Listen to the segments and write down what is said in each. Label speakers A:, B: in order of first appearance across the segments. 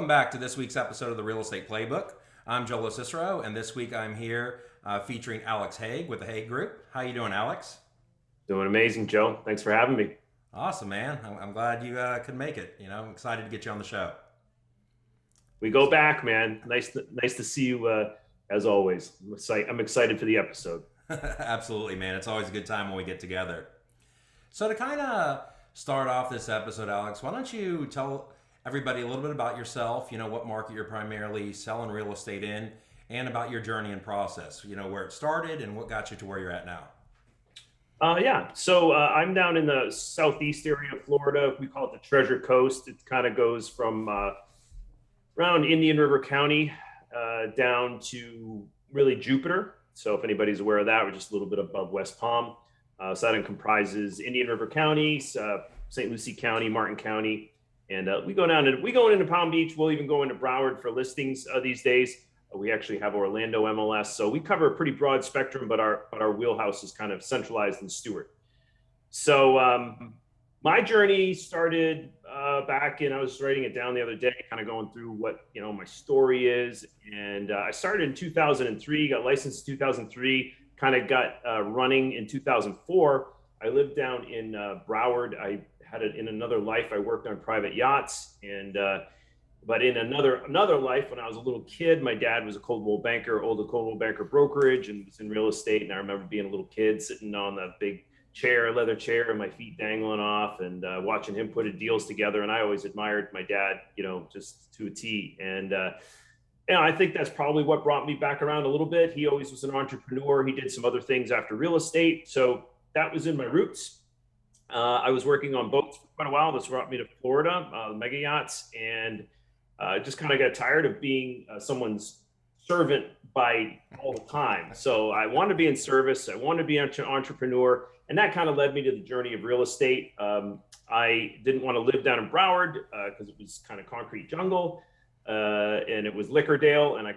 A: Welcome back to this week's episode of the Real Estate Playbook. I'm Joe LoCicero, and this week I'm here featuring Alex Haigh with the Haigh Group. How you doing, Alex?
B: Doing amazing, Joe. Thanks for having me.
A: Awesome, man. I'm glad you could make it. I'm excited to get you on the show.
B: We go back, man. Nice to see you as always. I'm excited for the episode.
A: Absolutely, man. It's always a good time when we get together. So to kind of start off this episode, Alex, why don't you tell everybody a little bit about yourself, what market you're primarily selling real estate in, and about your journey and process, where it started and what got you to where you're at now.
B: So I'm down in the southeast area of Florida. We call it the Treasure Coast. It kind of goes from around Indian River County down to really Jupiter. So if anybody's aware of that, we're just a little bit above West Palm. So that comprises Indian River County, St. Lucie County, Martin County. And we go into Palm Beach. We'll even go into Broward for listings these days. We actually have Orlando MLS. So we cover a pretty broad spectrum, but our wheelhouse is kind of centralized in Stewart. So my journey started back in, I was writing it down the other day, kind of going through what, my story is. And I started in 2003, got licensed in 2003, kind of got running in 2004. I lived down in Broward. I had it in another life. I worked on private yachts, and but in another life, when I was a little kid, my dad was a owned a Coldwell Banker brokerage, and was in real estate. And I remember being a little kid sitting on the big leather chair, and my feet dangling off, and watching him put deals together. And I always admired my dad, just to a T. And I think that's probably what brought me back around a little bit. He always was an entrepreneur. He did some other things after real estate, so that was in my roots. I was working on boats for quite a while. This brought me to Florida, mega yachts, and just kind of got tired of being someone's servant by all the time. So I wanted to be in service. I wanted to be an entrepreneur, and that kind of led me to the journey of real estate. I didn't want to live down in Broward because it was kind of concrete jungle, and it was Liquordale, and I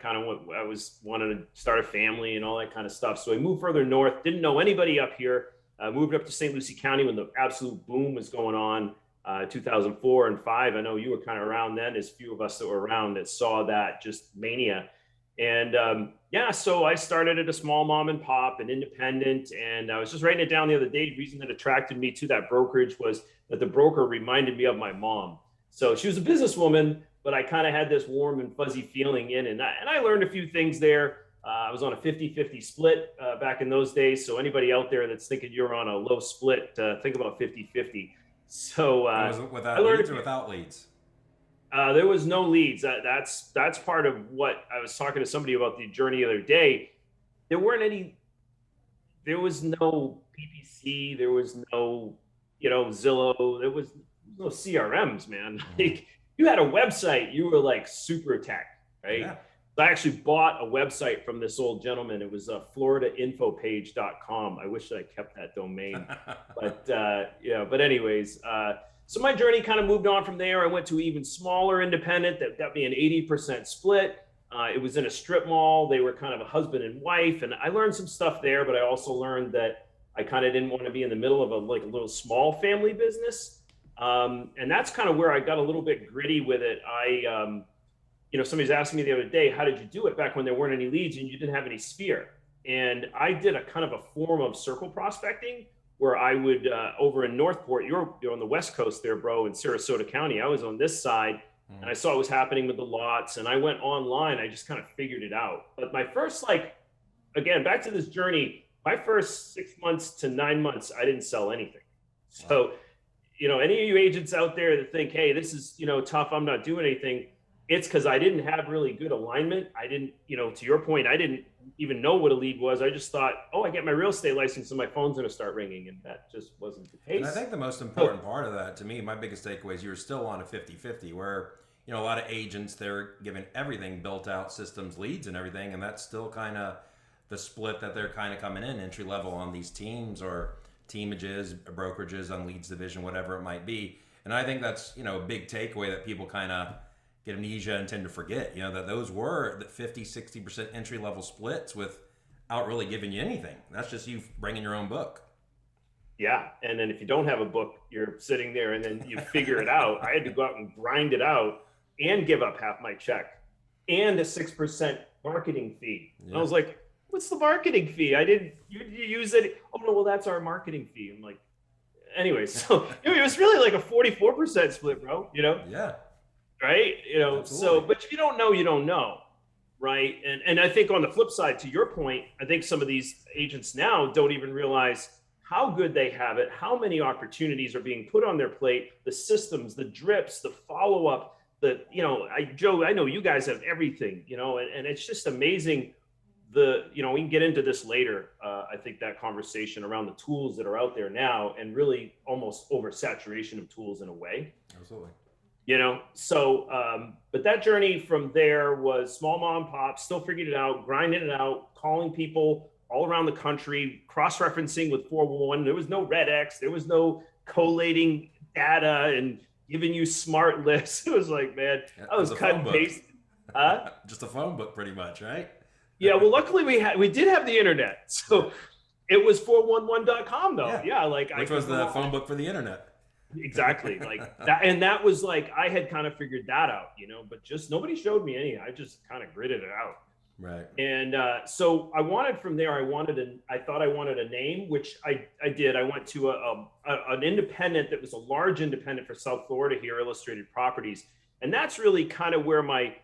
B: wanted to start a family and all that kind of stuff. So I moved further north. Didn't know anybody up here. Moved up to St. Lucie County when the absolute boom was going on, 2004 and 5. I know you were kind of around then. There's a few of us that were around that saw that just mania. And so I started at a small mom and pop and independent. And I was just writing it down the other day. The reason that attracted me to that brokerage was that the broker reminded me of my mom. So she was a businesswoman, but I kind of had this warm and fuzzy feeling in. And I learned a few things there. I was on a 50-50 split back in those days. So anybody out there that's thinking you're on a low split, think about 50-50. So
A: was it without leads or without leads?
B: There was no leads. That's part of what I was talking to somebody about the journey the other day. There was no PPC. There was no, Zillow. There was no CRMs, man. Like, you had a website, you were like super tech, right? Yeah. I actually bought a website from this old gentleman. It was floridainfopage.com. I wish I kept that domain, but anyways, so my journey kind of moved on from there. I went to even smaller independent that got me an 80% split. It was in a strip mall. They were kind of a husband and wife, and I learned some stuff there, but I also learned that I kind of didn't want to be in the middle of a little small family business. And that's kind of where I got a little bit gritty with it. Somebody's asking me the other day, how did you do it back when there weren't any leads and you didn't have any sphere? And I did a kind of a form of circle prospecting where I would, over in Northport, you're on the West Coast there, bro, in Sarasota County. I was on this side and I saw what was happening with the lots, and I went online. I just kind of figured it out. But my first, again, back to this journey, my first 6 months to 9 months, I didn't sell anything. So, any of you agents out there that think, hey, this is, tough, I'm not doing anything, it's because I didn't have really good alignment. I didn't, to your point, I didn't even know what a lead was. I just thought, I get my real estate license and my phone's going to start ringing. And that just wasn't the case.
A: And I think the most important part of that, to me, my biggest takeaway is you're still on a 50-50 where, a lot of agents, they're giving everything built out systems, leads and everything. And that's still kind of the split that they're kind of coming in entry level on these teams or teamages, brokerages on leads division, whatever it might be. And I think that's, a big takeaway that people kind of get amnesia and tend to forget, that those were the 50-60% entry level splits without really giving you anything. That's just you bringing your own book.
B: Yeah. And then if you don't have a book, you're sitting there and then you figure it out. I had to go out and grind it out and give up half my check and a 6% marketing fee. Yeah. And I was like, what's the marketing fee? You use it. Oh no, well, that's our marketing fee. I'm like, anyway, so it was really like a 44% split, bro,
A: Yeah.
B: Right.
A: Absolutely.
B: So, but if you don't know, you don't know. Right. And I think on the flip side, to your point, I think some of these agents now don't even realize how good they have it, how many opportunities are being put on their plate, the systems, the drips, the follow-up, Joe, I know you guys have everything, and it's just amazing. We can get into this later. I think that conversation around the tools that are out there now, and really almost oversaturation of tools in a way.
A: Absolutely.
B: But that journey from there was small mom and pop, still figuring it out, grinding it out, calling people all around the country, cross-referencing with 411. There was no Red X. There was no collating data and giving you smart lists. It was like, man, I was cut and paste.
A: Just a phone book pretty much, right?
B: Yeah, well, luckily we did have the internet. So it was 411.com though. Yeah,
A: which was the phone book for the internet.
B: Exactly, like that. And that was like, I had kind of figured that out, but just nobody showed me any. I just kind of gritted it out.
A: Right.
B: And so I wanted from there, I thought I wanted a name, which I did. I went to an independent that was a large independent for South Florida here, Illustrated Properties. And that's really kind of where my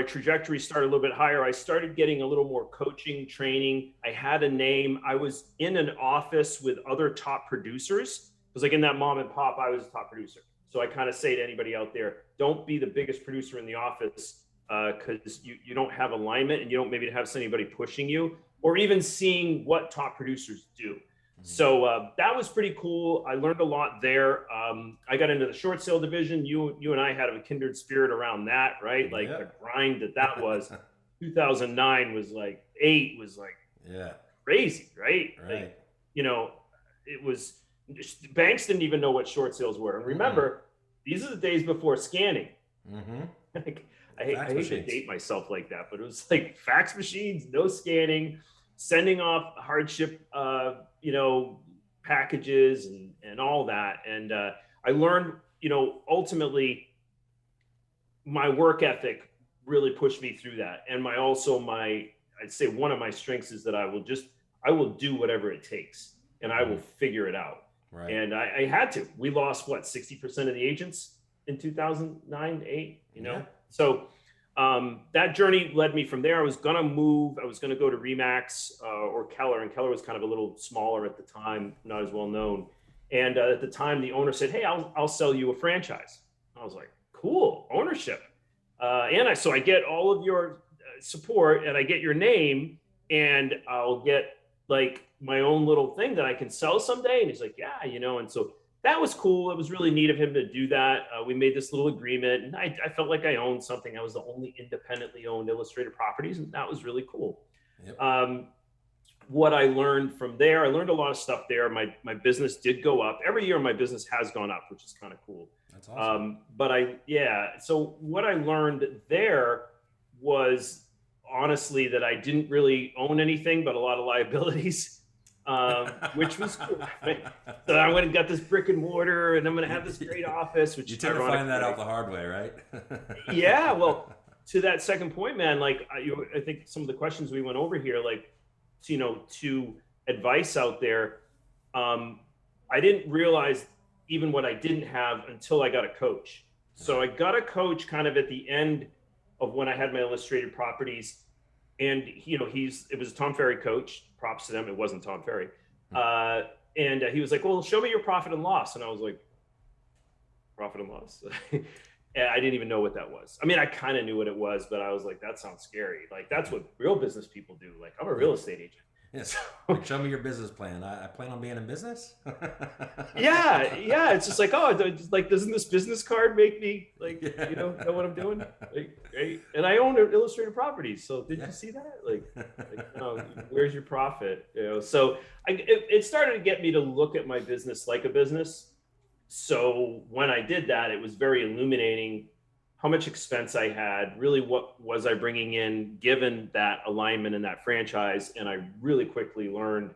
B: trajectory started a little bit higher. I started getting a little more coaching, training. I had a name. I was in an office with other top producers. It was like in that mom and pop, I was a top producer. So I kind of say to anybody out there, don't be the biggest producer in the office, because you don't have alignment, and you don't maybe have anybody pushing you, or even seeing what top producers do. Mm-hmm. So that was pretty cool. I learned a lot there. I got into the short sale division. You and I had a kindred spirit around that, right? Like the grind that was. 2009 was like, 8 was like crazy, right? Like, it was, banks didn't even know what short sales were. And remember, these are the days before scanning. Mm-hmm. Like, I hate to date myself like that, but it was like fax machines, no scanning, sending off hardship, packages and all that. And I learned, ultimately my work ethic really pushed me through that. And I'd say one of my strengths is that I will do whatever it takes, and I will figure it out. Right. And I had to. We lost 60% of the agents in 2009, 8, So that journey led me from there. I was going to move. I was going to go to Remax or Keller, and Keller was kind of a little smaller at the time, not as well known. And at the time, the owner said, "Hey, I'll sell you a franchise." I was like, "Cool, ownership." So I get all of your support, and I get your name, and I'll get like my own little thing that I can sell someday. And he's like, "Yeah, and so that was cool. It was really neat of him to do that. We made this little agreement, and I felt like I owned something. I was the only independently owned Illustrated Properties, and that was really cool. Yep. What I learned from there, I learned a lot of stuff there. My business did go up. Every year my business has gone up, which is kind of cool.
A: That's awesome.
B: So what I learned there was honestly that I didn't really own anything but a lot of liabilities. Which was cool. So I went and got this brick and mortar, and I'm going to have this great office. Which
A: you tend to find that out the hard way, right?
B: Yeah. Well, to that second point, man, like I think some of the questions we went over here, like, to advice out there, I didn't realize even what I didn't have until I got a coach. So I got a coach kind of at the end of when I had my Illustrated Properties. And, it was a Tom Ferry coach. Props to them. It wasn't Tom Ferry. And he was like, "Well, show me your profit and loss." And I was like, "Profit and loss?" And I didn't even know what that was. I mean, I kind of knew what it was, but I was like, that sounds scary. Like, that's what real business people do. Like, I'm a real estate agent.
A: Yes. Like, show me your business plan. I plan on being in business.
B: Yeah. It's just like, doesn't this business card make me know what I'm doing? Like, right? And I own Illustrated Properties. So did you see that? Like, where's your profit? So it started to get me to look at my business like a business. So when I did that, it was very illuminating how much expense I had, really what was I bringing in given that alignment and that franchise. And I really quickly learned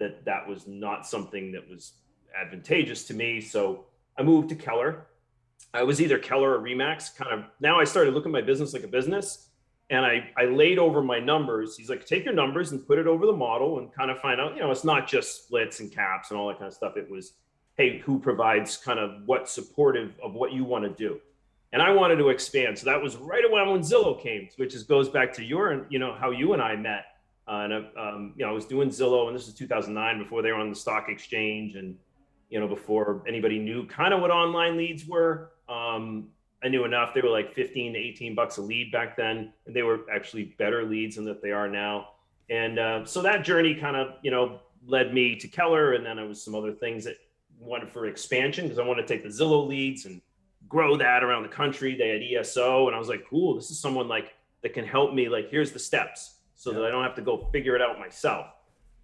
B: that was not something that was advantageous to me. So I moved to Keller. I was either Keller or Remax. Kind of now I started looking at my business like a business, and I laid over my numbers. He's like, take your numbers and put it over the model and kind of find out, it's not just splits and caps and all that kind of stuff. It was, hey, who provides kind of what supportive of what you want to do. And I wanted to expand. So that was right around when Zillow came, which goes back to your, how you and I met. I was doing Zillow, and this is 2009 before they were on the stock exchange, and before anybody knew kind of what online leads were. I knew enough. They were like 15 to 18 bucks a lead back then, and they were actually better leads than that they are now. And so that journey kind of led me to Keller, and then there was some other things that wanted for expansion because I wanted to take the Zillow leads and grow that around the country. They had ESO, and I was like, cool, this is someone like that can help me. Like, here's the steps so that I don't have to go figure it out myself.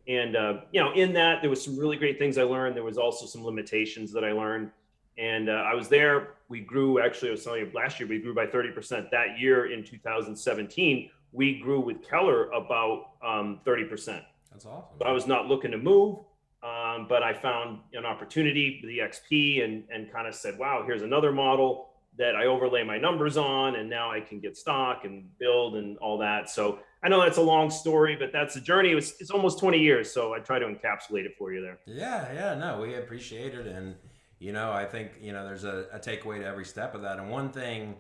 B: And in that, there was some really great things I learned. There was also some limitations that I learned. And I was there. We grew, actually, I was telling you last year, we grew by 30%. That year in 2017, we grew with Keller about 30%.
A: That's awesome.
B: So I was not looking to move. But I found an opportunity with the XP and kind of said, wow, here's another model that I overlay my numbers on, and now I can get stock and build and all that. So I know that's a long story, but that's a journey. It's almost 20 years. So I try to encapsulate it for you there.
A: Yeah, no, we appreciate it. And, I think, there's a takeaway to every step of that. And one thing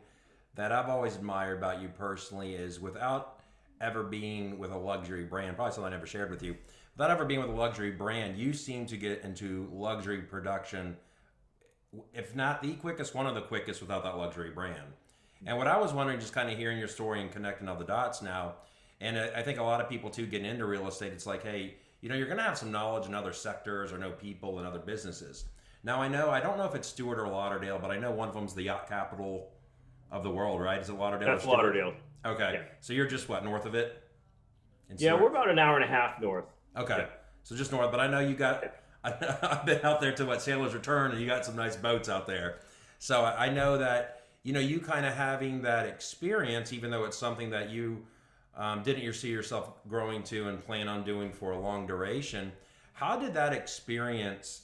A: that I've always admired about you personally is without ever being with a luxury brand, probably something I never shared with you, without ever being with a luxury brand, you seem to get into luxury production, if not the quickest, one of the quickest without that luxury brand. And what I was wondering, just kind of hearing your story and connecting all the dots now, and I think a lot of people too getting into real estate, it's like, hey, you're going to have some knowledge in other sectors or know people in other businesses. Now I don't know if it's Stewart or Lauderdale, but I know one of them's the yacht capital of the world, right? Is it Lauderdale?
B: That's Lauderdale.
A: Okay.
B: Yeah.
A: So you're just what, north of it?
B: Yeah, we're about an hour and a half north.
A: Okay.
B: Yeah.
A: So just north, but I know you got, I've been out there to Sailor's Return, and you got some nice boats out there. So I know that, you kind of having that experience, even though it's something that you didn't see yourself growing to and plan on doing for a long duration. How did that experience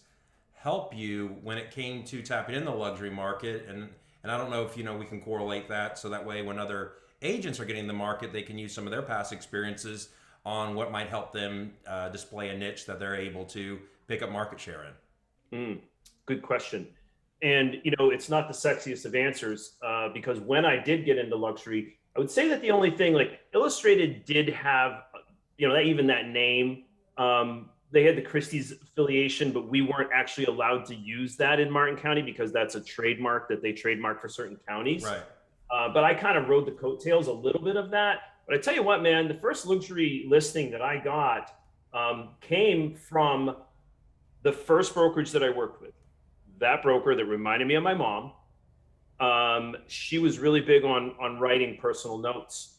A: help you when it came to tapping in the luxury market? And I don't know if, we can correlate that so that way when other agents are getting in the market, they can use some of their past experiences on what might help them display a niche that they're able to pick up market share in.
B: Good question. And, it's not the sexiest of answers because when I did get into luxury, I would say that the only thing, like Illustrated did have, even that name, they had the Christie's affiliation, but we weren't actually allowed to use that in Martin County because that's a trademark that they trademark for certain counties.
A: Right.
B: But I kind of rode the coattails a little bit of that. But I tell you what, man, the first luxury listing that I got came from the first brokerage that I worked with. That broker that reminded me of my mom. She was really big on writing personal notes.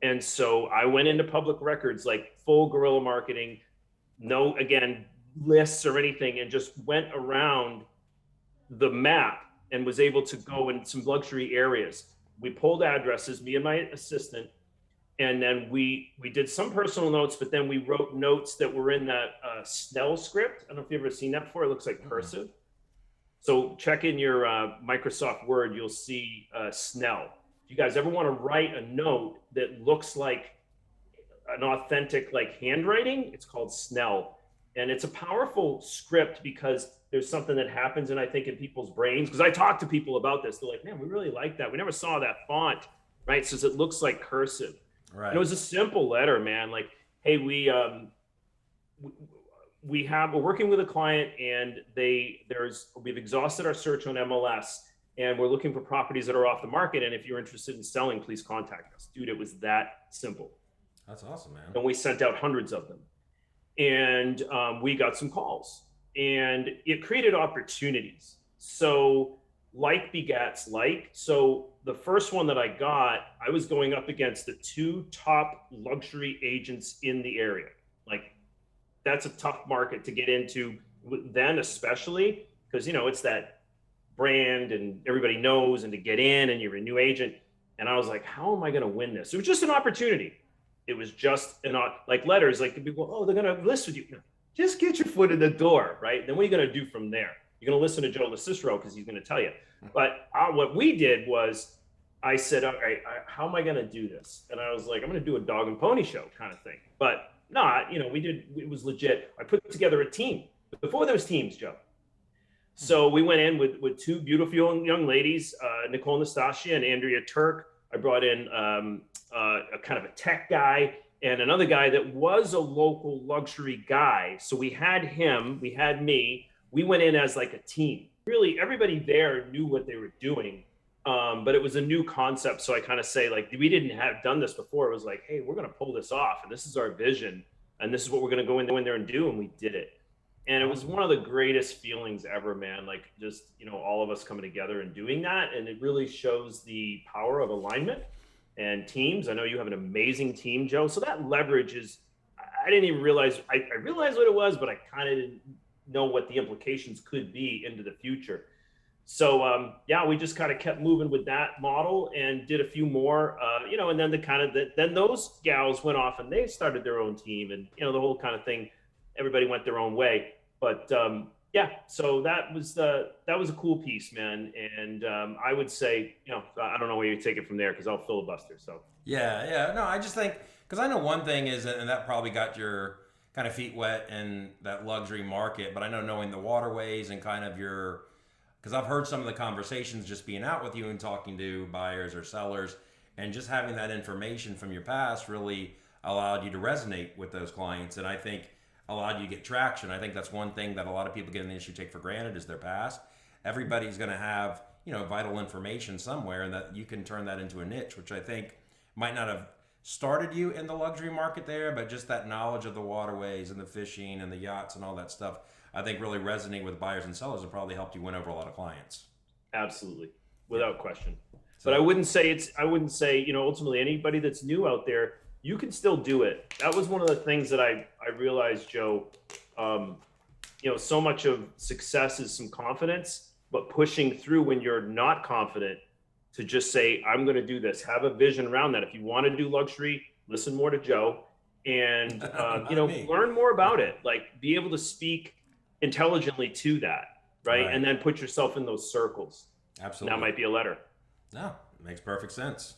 B: And so I went into public records, like full guerrilla marketing, no, again, lists or anything, and just went around the map and was able to go in some luxury areas. We pulled addresses, me and my assistant, and then we did some personal notes, but then we wrote notes that were in that Snell script. I don't know if you've ever seen that before. It looks like cursive. So check in your Microsoft Word, you'll see Snell. If you guys ever want to write a note that looks like an authentic like handwriting, it's called Snell. And it's a powerful script because there's something that happens, and I think in people's brains, because I talk to people about this, they're like, man, we really like that. We never saw that font, right? So it looks like cursive. Right. And it was a simple letter, man. Like, hey, we're working with a client, and we've exhausted our search on MLS, and we're looking for properties that are off the market. And if you're interested in selling, please contact us. Dude, it was that simple.
A: That's awesome, man.
B: And we sent out hundreds of them. And we got some calls, and it created opportunities. So like begats like. So the first one that I got, I was going up against the two top luxury agents in the area. Like, that's a tough market to get into then, especially because, it's that brand and everybody knows, and to get in, and you're a new agent. And I was like, how am I going to win this? It was just an opportunity. It was just like letters, like people, oh, they're going to list with you. Just get your foot in the door, right? Then what are you going to do from there? you're going to listen to Joe LoCicero because he's going to tell you. But what we did was I said, all right, how am I going to do this? And I was like, I'm going to do a dog and pony show kind of thing. But not, it was legit. I put together a team before those teams, Joe. So we went in with two beautiful young ladies, Nicole Nastasia and Andrea Turk. I brought in a kind of a tech guy and another guy that was a local luxury guy. So we had him, we had me. We went in as like a team. Really, everybody there knew what they were doing, but it was a new concept. So I kind of say, like, we didn't have done this before. It was like, hey, we're going to pull this off, and this is our vision, and this is what we're going to go in there and do, and we did it. And it was one of the greatest feelings ever, man. Like, just, all of us coming together and doing that. And it really shows the power of alignment and teams. I know you have an amazing team, Joe. So that leverage is, I didn't even realize, I realized what it was, but I kind of didn't know what the implications could be into the future. So, we just kind of kept moving with that model and did a few more, and then then those gals went off and they started their own team, and, the whole kind of thing. Everybody went their own way, but so that was a cool piece, man. And I would say, I don't know where you take it from there because I'll filibuster. So
A: no, I just think, because I know one thing is, and that probably got your kind of feet wet in that luxury market, but I know knowing the waterways and kind of because I've heard some of the conversations just being out with you and talking to buyers or sellers, and just having that information from your past really allowed you to resonate with those clients, and I think allowed you to get traction. I think that's one thing that a lot of people get in the industry take for granted is their past. Everybody's going to have, vital information somewhere, and that you can turn that into a niche, which I think might not have started you in the luxury market there, but just that knowledge of the waterways and the fishing and the yachts and all that stuff, I think really resonating with buyers and sellers and probably helped you win over a lot of clients.
B: Absolutely. Without question. So, but I wouldn't say, ultimately anybody that's new out there, you can still do it. That was one of the things that I realized, Joe. So much of success is some confidence, but pushing through when you're not confident to just say, I'm going to do this. Have a vision around that. If you want to do luxury, listen more to Joe and, learn more about it. Like, be able to speak intelligently to that, right? And then put yourself in those circles.
A: Absolutely.
B: That might be a letter.
A: No, makes perfect sense.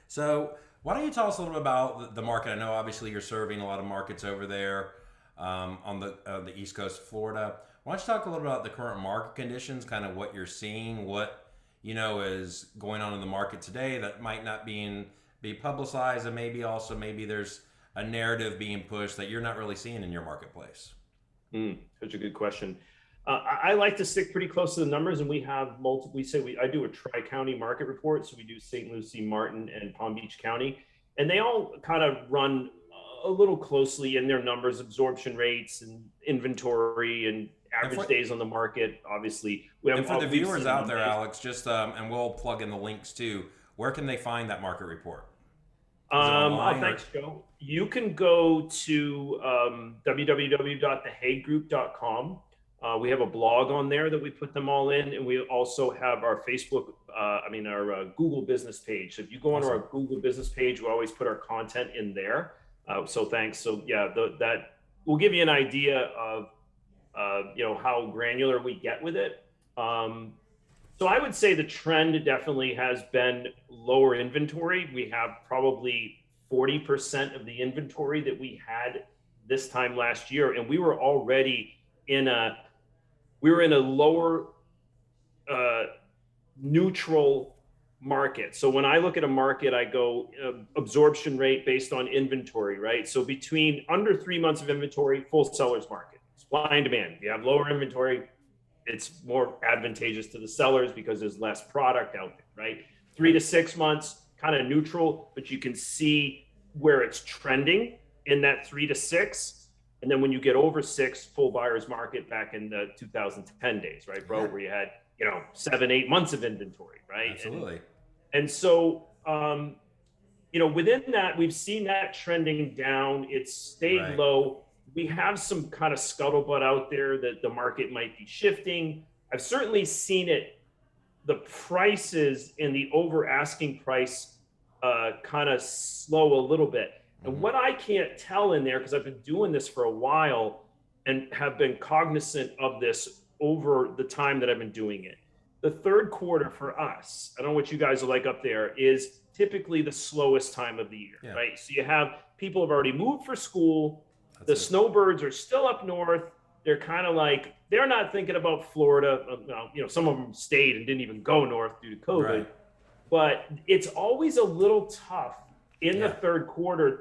A: So, why don't you tell us a little bit about the market? I know obviously you're serving a lot of markets over there on the East Coast of Florida. Why don't you talk a little bit about the current market conditions, kind of what you're seeing, what is going on in the market today that might not be publicized, and maybe there's a narrative being pushed that you're not really seeing in your marketplace.
B: Such a good question. I like to stick pretty close to the numbers, and we have multiple. I do a tri-county market report, so we do St. Lucie, Martin, and Palm Beach County, and they all kind of run a little closely in their numbers, absorption rates, and inventory, and average days on the market. Obviously,
A: and for the viewers out there, Alex, just and we'll plug in the links too. Where can they find that market report?
B: Thanks, Joe. You can go to www.thehaiggroup.com. We have a blog on there that we put them all in, and we also have our Facebook, our Google business page. So if you go onto our Google business page, we always put our content in there. So thanks. So that will give you an idea of, how granular we get with it. So I would say the trend definitely has been lower inventory. We have probably 40% of the inventory that we had this time last year, and we were already in a lower neutral market. So when I look at a market, I go absorption rate based on inventory, right? So between under 3 months of inventory, full seller's market, supply and demand. If you have lower inventory, it's more advantageous to the sellers because there's less product out there, right? 3 to 6 months, kind of neutral, but you can see where it's trending in that 3 to 6. And then when you get over 6, full buyer's market back in the 2010 days, right, bro? Where you had, 7, 8 months of inventory, right?
A: Absolutely.
B: And so, within that, we've seen that trending down. It's stayed low. We have some kind of scuttlebutt out there that the market might be shifting. I've certainly seen it, the prices and the over asking price kind of slow a little bit. And what I can't tell in there, because I've been doing this for a while, and have been cognizant of this over the time that I've been doing it. The third quarter for us, I don't know what you guys are like up there, is typically the slowest time of the year,
A: Yeah.
B: right? So you have people have already moved for school.
A: That's
B: The
A: it.
B: snowbirds are still up north. They're kind of like, they're not thinking about Florida. Some of them stayed and didn't even go north due to COVID.
A: Right.
B: But it's always a little tough in the
A: Yeah.
B: third quarter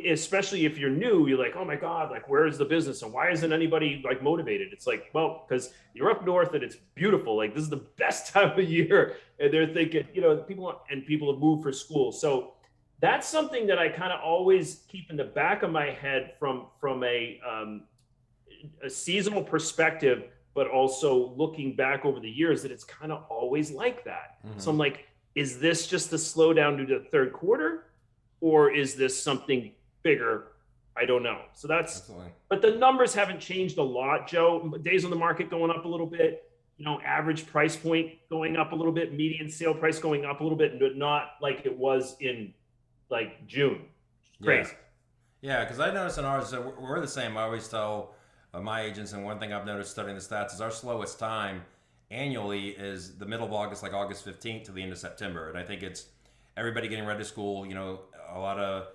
B: especially if you're new, you're like, oh my God, like, where is the business? And why isn't anybody like motivated? It's like, well, because you're up north and it's beautiful. Like, this is the best time of year. And they're thinking, people have moved for school. So that's something that I kind of always keep in the back of my head from a seasonal perspective, but also looking back over the years, that it's kind of always like that.
A: Mm-hmm.
B: So I'm like, is this just a slowdown due to the third quarter, or is this something bigger? I don't know. So
A: Absolutely.
B: but the numbers haven't changed a lot, Joe. Days on the market going up a little bit, average price point going up a little bit, median sale price going up a little bit, but not like it was in like June. Crazy.
A: Yeah, because I noticed in ours, we're the same. I always tell my agents, and one thing I've noticed studying the stats is our slowest time annually is the middle of August, like August 15th to the end of September. And I think it's everybody getting ready to school, a lot of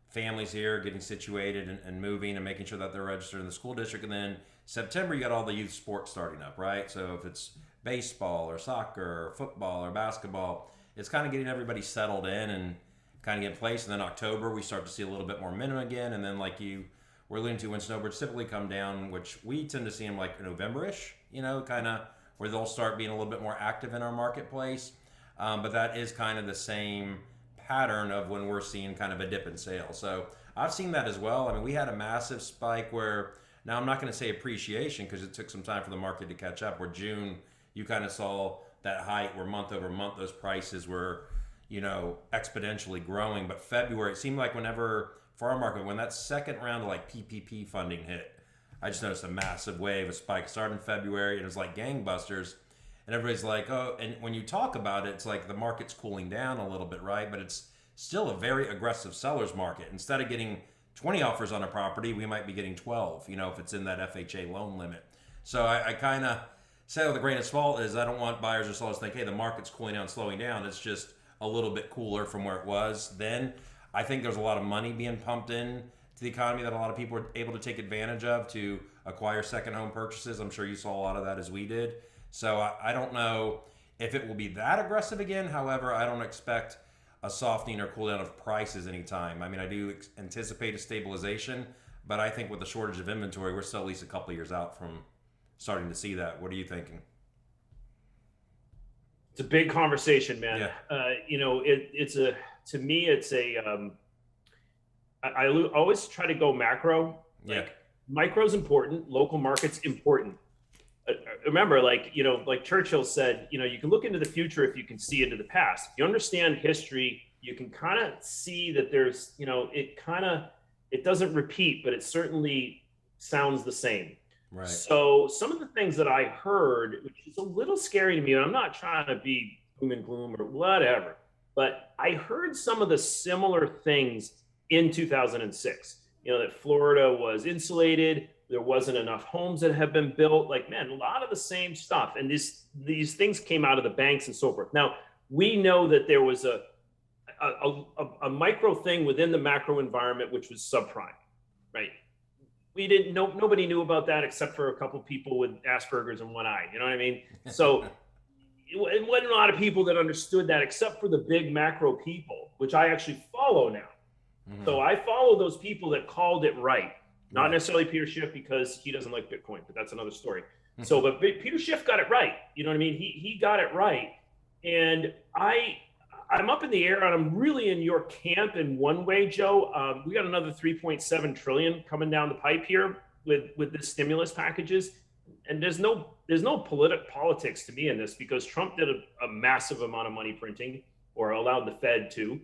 A: families here getting situated and moving and making sure that they're registered in the school district. And then September, you got all the youth sports starting up, right? So if it's baseball or soccer or football or basketball, it's kind of getting everybody settled in and kind of get in place. And then October, we start to see a little bit more minimum again. And then like you were alluding to, when snowbirds typically come down, which we tend to see them like November-ish, kind of where they'll start being a little bit more active in our marketplace. But that is kind of the same pattern of when we're seeing kind of a dip in sales. So I've seen that as well. I mean, we had a massive spike where, now I'm not going to say appreciation because it took some time for the market to catch up, where June, you kind of saw that height where month over month, those prices were, exponentially growing. But February, it seemed like whenever, for our market, when that second round of like PPP funding hit, I just noticed a massive wave, a spike. It started in February and it was like gangbusters. And everybody's like, oh, and when you talk about it, it's like the market's cooling down a little bit, right? But it's still a very aggressive seller's market. Instead of getting 20 offers on a property, we might be getting 12, if it's in that FHA loan limit. So I kind of say with a grain of salt is I don't want buyers or sellers to think, hey, the market's cooling down, slowing down. It's just a little bit cooler from where it was then. I think there's a lot of money being pumped in to the economy that a lot of people are able to take advantage of to acquire second home purchases. I'm sure you saw a lot of that as we did. So I don't know if it will be that aggressive again. However, I don't expect a softening or cool down of prices anytime. I mean, I do anticipate a stabilization, but I think with the shortage of inventory, we're still at least a couple of years out from starting to see that. What are you thinking?
B: It's a big conversation, man.
A: Yeah.
B: To me, I always try to go macro.
A: Yeah.
B: Micro's important, local market's important. Remember, like Churchill said, you can look into the future if you can see into the past. If you understand history, you can kind of see that there's, it doesn't repeat, but it certainly sounds the same.
A: Right.
B: So some of the things that I heard, which is a little scary to me, and I'm not trying to be doom and gloom or whatever, but I heard some of the similar things in 2006, that Florida was insulated. There wasn't enough homes that have been built. Like, man, a lot of the same stuff. And these things came out of the banks and so forth. Now, we know that there was a micro thing within the macro environment, which was subprime, right? Nobody knew about that except for a couple of people with Asperger's in one eye. You know what I mean? So it wasn't a lot of people that understood that except for the big macro people, which I actually follow now. Mm-hmm. So I follow those people that called it right. Not necessarily Peter Schiff, because he doesn't like Bitcoin, but that's another story. So, but Peter Schiff got it right. You know what I mean? He got it right. And I'm up in the air, and I'm really in your camp in one way, Joe. We got another 3.7 trillion coming down the pipe here with the stimulus packages. And there's no politics to me in this, because Trump did a massive amount of money printing, or allowed the Fed to.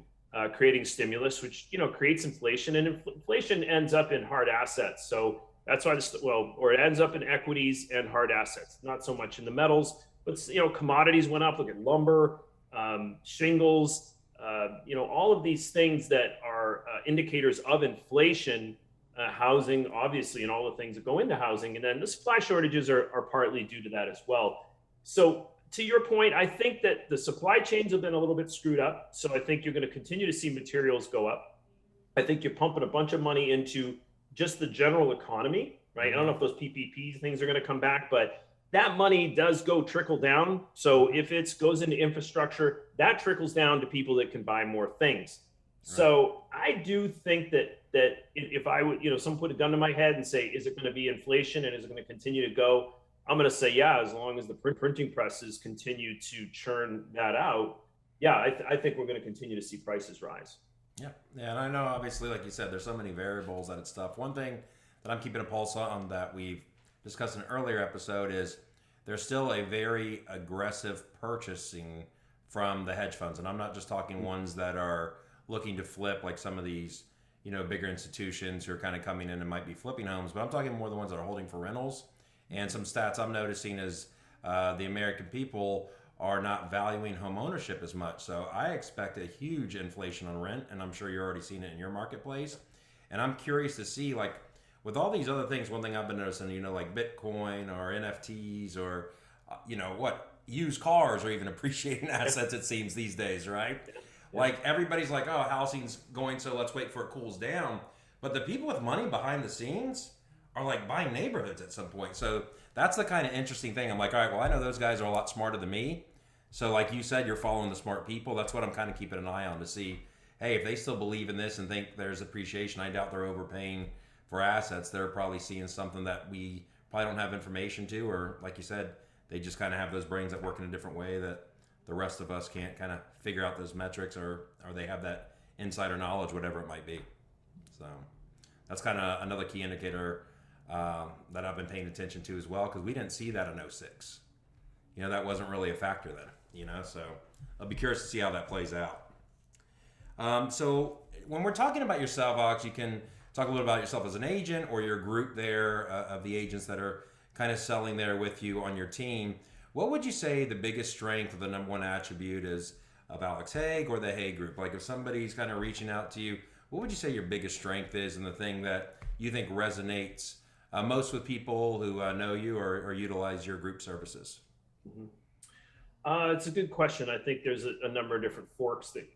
B: Creating stimulus, which creates inflation, and inflation ends up in hard assets. So that's why or it ends up in equities and hard assets, not so much in the metals. But commodities went up. Look at lumber, shingles, all of these things that are indicators of inflation housing, obviously, and all the things that go into housing. And then the supply shortages are partly due to that as well. So to your point, I think that the supply chains have been a little bit screwed up. So I think you're going to continue to see materials go up. I think you're pumping a bunch of money into just the general economy, right? I don't know if those PPP things are going to come back, but that money does go trickle down. So if it goes into infrastructure, that trickles down to people that can buy more things.
A: Right.
B: So I do think that if I would, someone put a gun to my head and say, is it going to be inflation and is it going to continue to go? I'm going to say, yeah, as long as the printing presses continue to churn that out, yeah, I think we're going to continue to see prices rise.
A: Yeah, and I know obviously, like you said, there's so many variables that it's tough. One thing that I'm keeping a pulse on that we've discussed in an earlier episode is there's still a very aggressive purchasing from the hedge funds, and I'm not just talking ones that are looking to flip like some of these, bigger institutions who are kind of coming in and might be flipping homes, but I'm talking more the ones that are holding for rentals. And some stats I'm noticing is the American people are not valuing home ownership as much. So I expect a huge inflation on rent, and I'm sure you're already seeing it in your marketplace. And I'm curious to see, like, with all these other things, one thing I've been noticing, like Bitcoin or NFTs or, used cars or even appreciating assets, it seems these days, right? Yeah. Like everybody's like, oh, housing's going, so let's wait for it cools down. But the people with money behind the scenes are like buying neighborhoods at some point. So that's the kind of interesting thing. I'm like, all right, well, I know those guys are a lot smarter than me. So like you said, you're following the smart people. That's what I'm kind of keeping an eye on to see, hey, if they still believe in this and think there's appreciation, I doubt they're overpaying for assets. They're probably seeing something that we probably don't have information to, or like you said, they just kind of have those brains that work in a different way that the rest of us can't kind of figure out those metrics, or they have that insider knowledge, whatever it might be. So that's kind of another key indicator that I've been paying attention to as well, because we didn't see that in 06. That wasn't really a factor then, so I'll be curious to see how that plays out. So when we're talking about yourself, Alex, you can talk a little about yourself as an agent or your group there of the agents that are kind of selling there with you on your team. What would you say the biggest strength or the number one attribute is of Alex Haigh or the Haigh Group? Like if somebody's kind of reaching out to you, what would you say your biggest strength is and the thing that you think resonates most with people who know you or utilize your group services?
B: Mm-hmm. It's a good question. I think there's a number of different forks that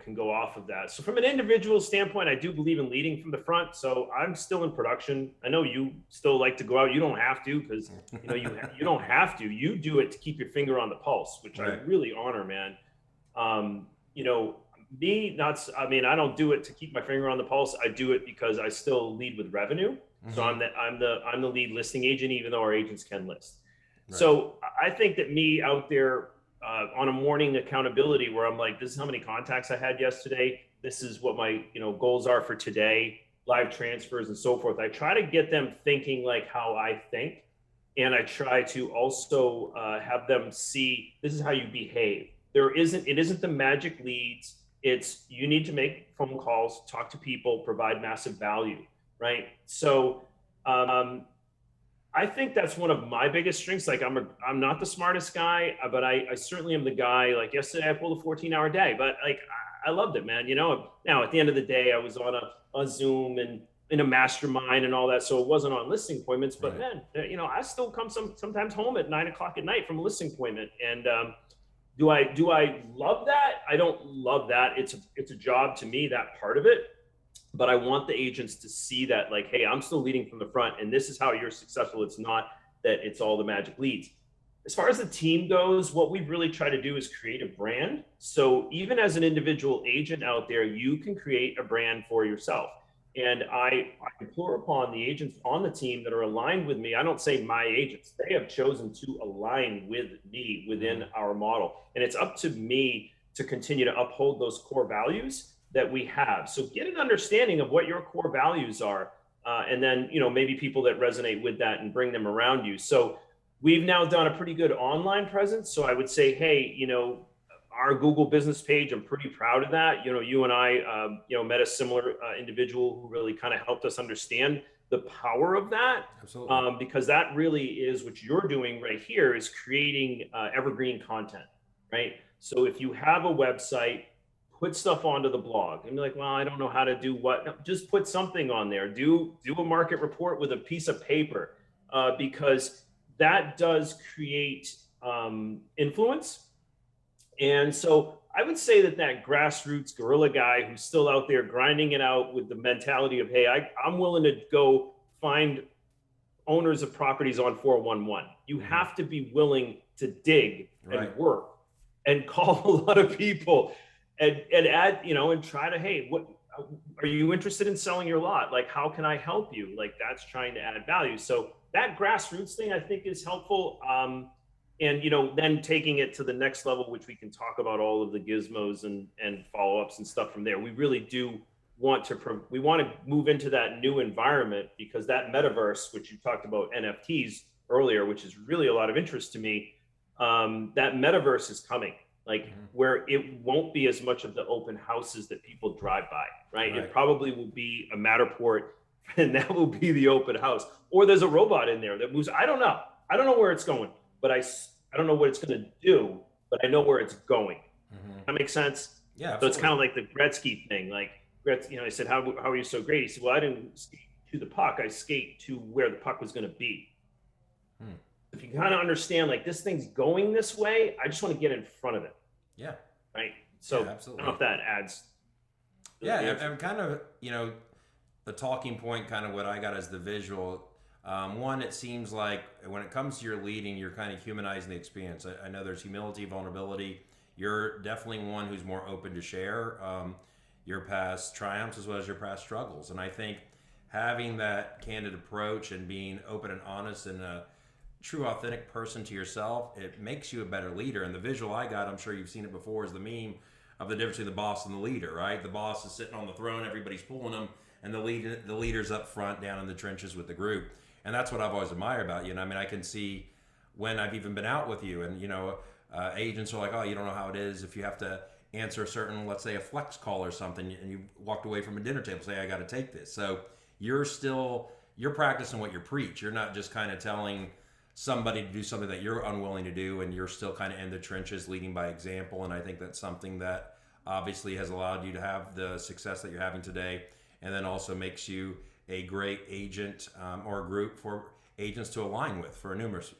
B: can go off of that. So from an individual standpoint, I do believe in leading from the front. So I'm still in production. I know you still like to go out. You don't have to, because you don't have to. You do it to keep your finger on the pulse, which right. I really honor, man. I don't do it to keep my finger on the pulse. I do it because I still lead with revenue. Mm-hmm. So I'm the lead listing agent, even though our agents can list. Right. So I think that me out there on a morning accountability where I'm like, this is how many contacts I had yesterday. This is what my goals are for today, live transfers and so forth. I try to get them thinking like how I think. And I try to also have them see this is how you behave. It isn't the magic leads. It's you need to make phone calls, talk to people, provide massive value, right? So I think that's one of my biggest strengths. Like I'm not the smartest guy, but I certainly am the guy. Like yesterday, I pulled a 14-hour day, but like I loved it, man. Now at the end of the day, I was on a Zoom and in a mastermind and all that, so it wasn't on listing appointments. But right. Man, I still come sometimes home at 9 o'clock at night from a listing appointment. And do I love that? I don't love that. It's a job to me, that part of it. But I want the agents to see that, like, hey, I'm still leading from the front, and this is how you're successful. It's not that it's all the magic leads. As far as the team goes, what we've really tried to do is create a brand. So even as an individual agent out there, you can create a brand for yourself. And I implore upon the agents on the team that are aligned with me. I don't say my agents. They have chosen to align with me within our model. And it's up to me to continue to uphold those core values that we have. So get an understanding of what your core values are, and then maybe people that resonate with that and bring them around you. So we've now done a pretty good online presence. So I would say, hey, our Google business page, I'm pretty proud of that. You and I, met a similar individual who really kind of helped us understand the power of that. Absolutely. Because that really is what you're doing right here, is creating evergreen content, right? So if you have a website, put stuff onto the blog. And be like, well, I don't know how to do what. No, just put something on there. Do a market report with a piece of paper, because that does create influence. And so I would say that grassroots guerrilla guy who's still out there grinding it out with the mentality of, hey, I'm willing to go find owners of properties on 411. You have to be willing to dig and work and call a lot of people and add, and try to, hey, what are you interested in selling your lot? Like, how can I help you? Like, that's trying to add value. So that grassroots thing, I think, is helpful. And, then taking it to the next level, which we can talk about all of the gizmos and follow-ups and stuff from there. We really do want to move into that new environment, because that metaverse, which you talked about NFTs earlier, which is really a lot of interest to me, that metaverse is coming, like where it won't be as much of the open houses that people drive by, right? It probably will be a Matterport, and that will be the open house. Or there's a robot in there that moves. I don't know where it's going, but I don't know what it's going to do, but I know where it's going. That makes sense?
A: Yeah, absolutely.
B: So it's kind of like the Gretzky thing. Like, I said, how are you so great? He said, well, I didn't skate to the puck. I skate to where the puck was going to be. If you kind of understand, like, this thing's going this way, I just want to get in front of it. Yeah. Right. So absolutely. I don't know if that adds.
A: Yeah. And kind of, the talking point, kind of what I got as the visual. One, it seems like when it comes to your leading, you're kind of humanizing the experience. I know there's humility, vulnerability. You're definitely one who's more open to share your past triumphs as well as your past struggles. And I think having that candid approach and being open and honest and a true, authentic person to yourself, it makes you a better leader. And the visual I got, I'm sure you've seen it before, is the meme of the difference between the boss and the leader, right? The boss is sitting on the throne, everybody's pulling him, and the leader's up front down in the trenches with the group. And that's what I've always admired about you. And I mean, I can see when I've even been out with you and, agents are like, oh, you don't know how it is if you have to answer a certain, let's say a flex call or something, and you walked away from a dinner table, say, I got to take this. So you're practicing what you preach. You're not just kind of telling somebody to do something that you're unwilling to do, and you're still kind of in the trenches leading by example. And I think that's something that obviously has allowed you to have the success that you're having today, and then also makes you a great agent or a group for agents to align with for numerous,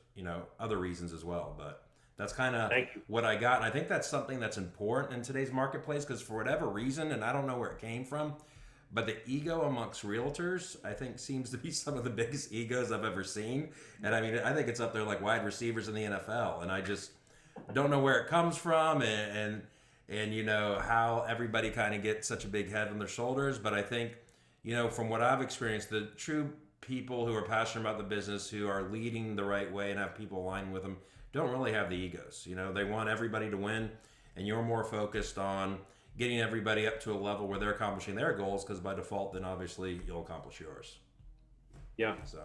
A: other reasons as well. But that's kind of what I got. And I think that's something that's important in today's marketplace, because for whatever reason, and I don't know where it came from, but the ego amongst realtors, I think, seems to be some of the biggest egos I've ever seen. And I mean, I think it's up there like wide receivers in the NFL. And I just don't know where it comes from and how everybody kind of gets such a big head on their shoulders. But I think, from what I've experienced, the true people who are passionate about the business, who are leading the right way and have people align with them, don't really have the egos. They want everybody to win, and you're more focused on getting everybody up to a level where they're accomplishing their goals, because by default, then obviously you'll accomplish yours.
B: Yeah. So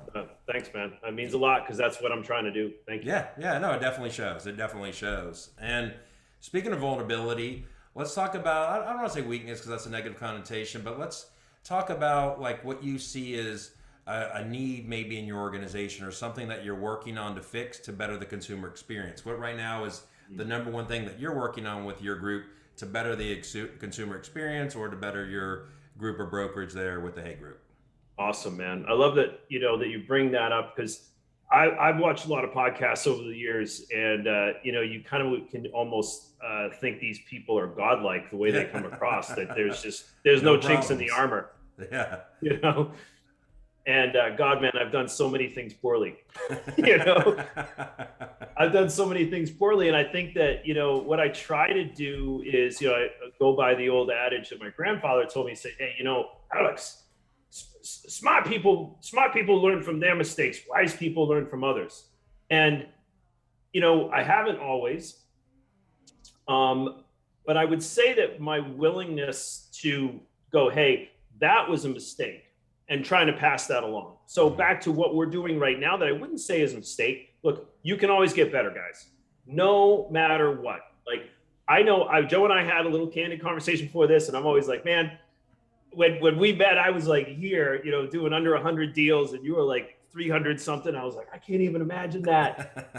B: thanks, man. That means a lot, because that's what I'm trying to do. Thank you.
A: Yeah. No, it definitely shows. And speaking of vulnerability, let's talk about, I don't want to say weakness because that's a negative connotation, but let's talk about like what you see as a need maybe in your organization, or something that you're working on to fix to better the consumer experience. What right now is the number one thing that you're working on with your group to better the consumer experience, or to better your group or brokerage there with the Haigh Group?
B: Awesome, man. I love that, that you bring that up, because I've watched a lot of podcasts over the years, and, you kind of can almost think these people are godlike the way they come across, that there's no chinks in the armor.
A: Yeah.
B: And God, man, I've done so many things poorly. I've done so many things poorly. And I think that, what I try to do is, I go by the old adage that my grandfather told me, say, hey, Alex, smart people learn from their mistakes. Wise people learn from others. And, I haven't always, but I would say that my willingness to go, hey, that was a mistake, and trying to pass that along. So back to what we're doing right now, that I wouldn't say is a mistake. Look, you can always get better, guys, no matter what. Like, I know Joe and I had a little candid conversation before this, and I'm always like, man, when we met, I was like here, doing under 100 deals, and you were like 300 something. I was like, I can't even imagine that,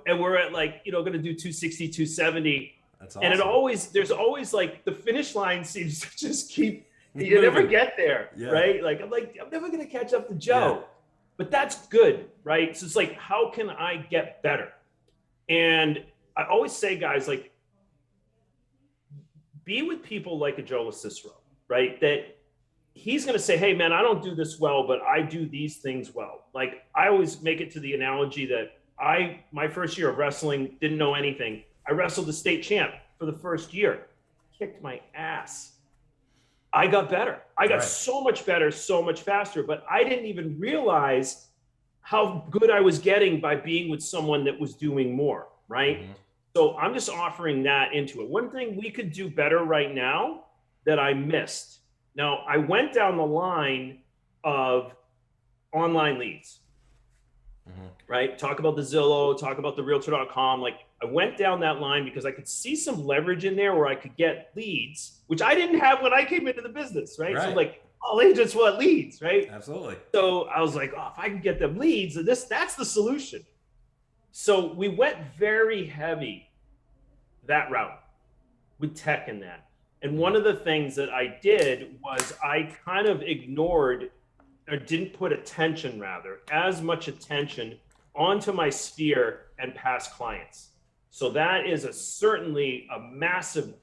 B: and we're at like, going to do 260, 270.
A: That's
B: And
A: awesome.
B: there's always like the finish line seems to just keep, you never get there,
A: Yeah.
B: right? Like, I'm never going to catch up to
A: Yeah.
B: Joe, but that's good, right? So it's like, how can I get better? And I always say, guys, like, be with people like a Joe LoCicero, right? That he's going to say, hey, man, I don't do this well, but I do these things well. Like, I always make it to the analogy that my first year of wrestling, didn't know anything. I wrestled the state champ for the first year, kicked my ass. I got better. I got
A: Right.
B: so much better, so much faster, but I didn't even realize how good I was getting by being with someone that was doing more, right?
A: Mm-hmm.
B: So I'm just offering that into it. One thing we could do better right now that I missed. Now, I went down the line of online leads, right? Talk about the Zillow, talk about the realtor.com. Like, I went down that line because I could see some leverage in there where I could get leads, which I didn't have when I came into the business, right?
A: Right.
B: So like, all agents want leads, right?
A: Absolutely.
B: So I was like, oh, if I can get them leads, that's the solution. So we went very heavy that route with tech in that. And one of the things that I did was I kind of ignored, or didn't put attention, rather, as much attention onto my sphere and past clients. So that is certainly a massive,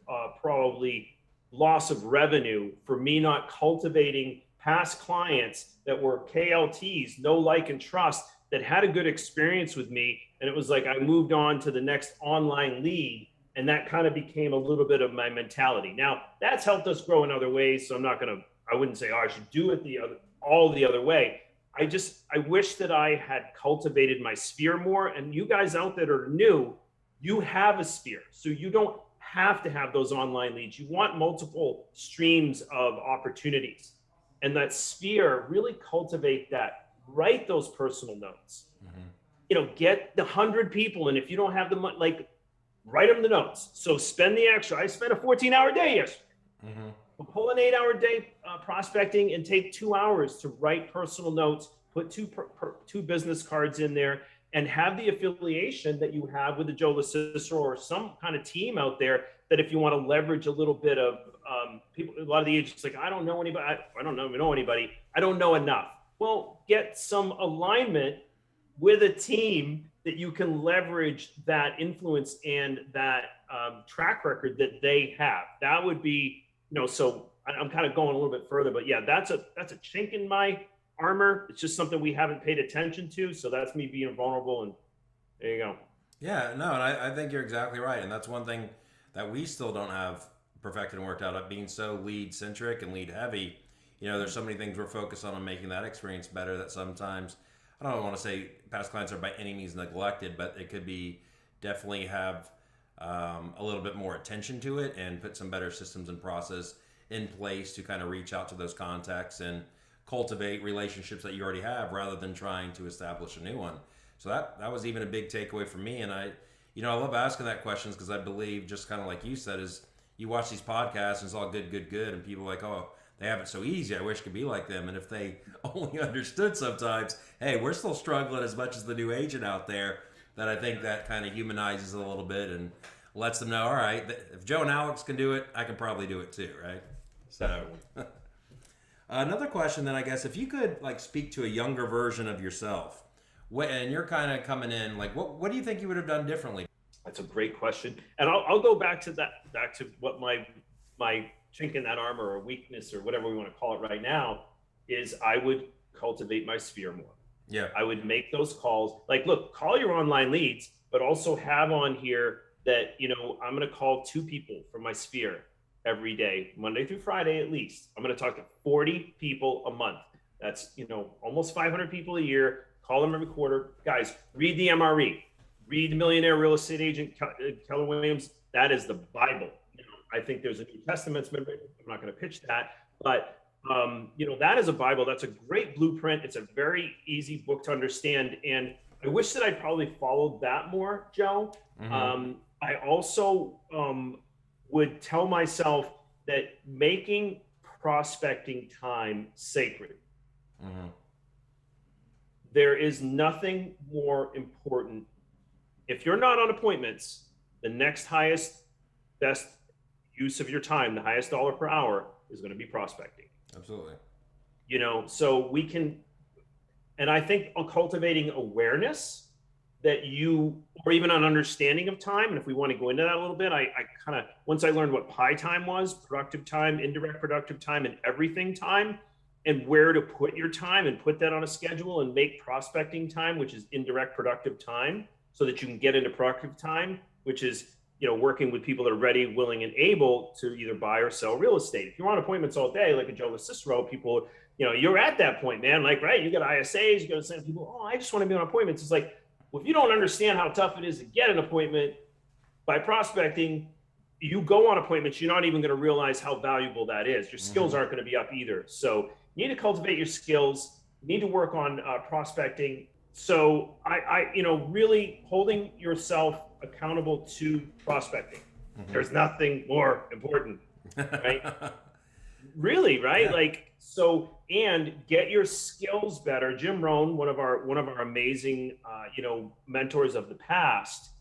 B: probably loss of revenue for me not cultivating past clients that were KLTs, know, like, and trust, that had a good experience with me. And it was like I moved on to the next online lead. And that kind of became a little bit of my mentality. Now, that's helped us grow in other ways. So I wouldn't say, oh, I should do it all the other way. I wish that I had cultivated my sphere more. And you guys out there that are new, you have a sphere. So you don't have to have those online leads. You want multiple streams of opportunities. And that sphere, really cultivate that. Write those personal notes. Get the 100 people. And if you don't have the money, like, write them the notes. So spend the extra. I spent a 14-hour day yesterday. We'll pull an 8-hour day prospecting and take 2 hours to write personal notes, put two business cards in there, and have the affiliation that you have with the Joe LoCicero or some kind of team out there, that if you want to leverage a little bit of people, a lot of the agents like, I don't know anybody. I don't know anybody. I don't know enough. Well, get some alignment with a team that you can leverage that influence and that track record that they have. That would be, so I'm kind of going a little bit further, but yeah, that's a chink in my armor. It's just something we haven't paid attention to. So that's me being vulnerable, and there you go.
A: Yeah, no, and I think you're exactly right. And that's one thing that we still don't have perfected and worked out, of being so lead centric and lead heavy. There's so many things we're focused on making that experience better, that sometimes, I don't want to say past clients are by any means neglected, but it could be definitely have a little bit more attention to it and put some better systems and process in place to kind of reach out to those contacts and cultivate relationships that you already have, rather than trying to establish a new one. So that was even a big takeaway for me. And I love asking that questions, because I believe, just kind of like you said, is you watch these podcasts and it's all good, and people are like, oh, they have it so easy, I wish it could be like them. And if they only understood sometimes, hey, we're still struggling as much as the new agent out there, that I think that kind of humanizes a little bit and lets them know, all right, if Joe and Alex can do it, I can probably do it too, right? So another question then, I guess, if you could speak to a younger version of yourself, and you're kind of coming in, what do you think you would have done differently?
B: That's a great question. And I'll go back to what my chink in that armor, or weakness, or whatever we want to call it right now, is I would cultivate my sphere more.
A: Yeah.
B: I would make those calls. Like, look, call your online leads, but also have on here that, I'm going to call 2 people from my sphere every day, Monday through Friday at least. I'm going to talk to 40 people a month. That's, almost 500 people a year. Call them every quarter. Guys, read the MRE. Read the Millionaire Real Estate Agent, Keller Williams. That is the Bible. I think there's a New Testament. I'm not going to pitch that, but that is a Bible. That's a great blueprint. It's a very easy book to understand, and I wish that I probably followed that more, Joe. I also would tell myself that making prospecting time sacred. There is nothing more important. If you're not on appointments, the next highest best use of your time, the highest dollar per hour is going to be prospecting.
A: Absolutely.
B: So we can, and I think cultivating awareness that or even an understanding of time. And if we want to go into that a little bit, I kind of, once I learned what PI time was, productive time, indirect productive time, and everything time, and where to put your time and put that on a schedule and make prospecting time, which is indirect productive time, so that you can get into productive time, which is, working with people that are ready, willing, and able to either buy or sell real estate. If you're on appointments all day, like a Joe LoCicero, people, you're at that point, man. Like, right, you got ISAs, you got to send people, oh, I just want to be on appointments. It's like, well, if you don't understand how tough it is to get an appointment by prospecting, you go on appointments, you're not even going to realize how valuable that is. Your skills aren't going to be up either. So you need to cultivate your skills, you need to work on prospecting. So really holding yourself accountable to prospecting. There's nothing more important, right? Really, right? Yeah. Like, so, and get your skills better. Jim Rohn, one of our amazing, mentors of the past,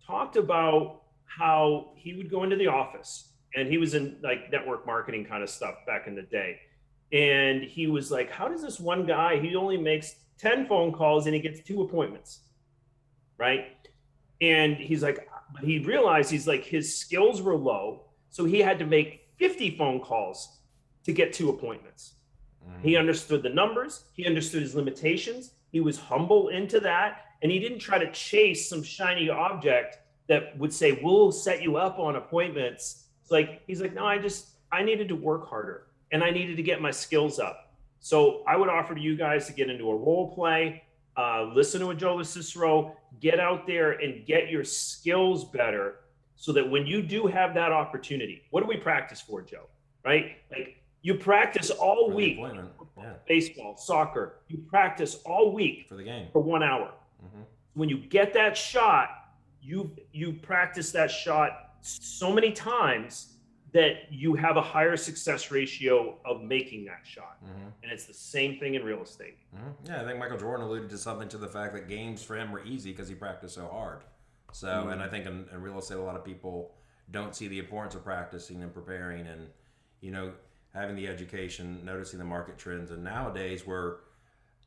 B: talked about how he would go into the office, and he was in like network marketing kind of stuff back in the day. And he was like, how does this one guy, he only makes 10 phone calls and he gets 2 appointments, right? And he's like, but he realized his skills were low. So he had to make 50 phone calls to get 2 appointments. He understood the numbers. He understood his limitations. He was humble into that. And he didn't try to chase some shiny object that would say, we'll set you up on appointments. He's like, no, I needed to work harder, and I needed to get my skills up. So I would offer to you guys to get into a role play, listen to a Joe LoCicero, get out there and get your skills better, so that when you do have that opportunity, what do we practice for, Joe? Right? Like, you practice all week, baseball, soccer, you practice all week
A: for the game
B: for 1 hour. When you get that shot, you practice that shot so many times that you have a higher success ratio of making that shot. And it's the same thing in real estate.
A: Yeah, I think Michael Jordan alluded to something to the fact that games for him were easy because he practiced so hard. So, and I think in real estate, a lot of people don't see the importance of practicing and preparing and, having the education, noticing the market trends. And nowadays, where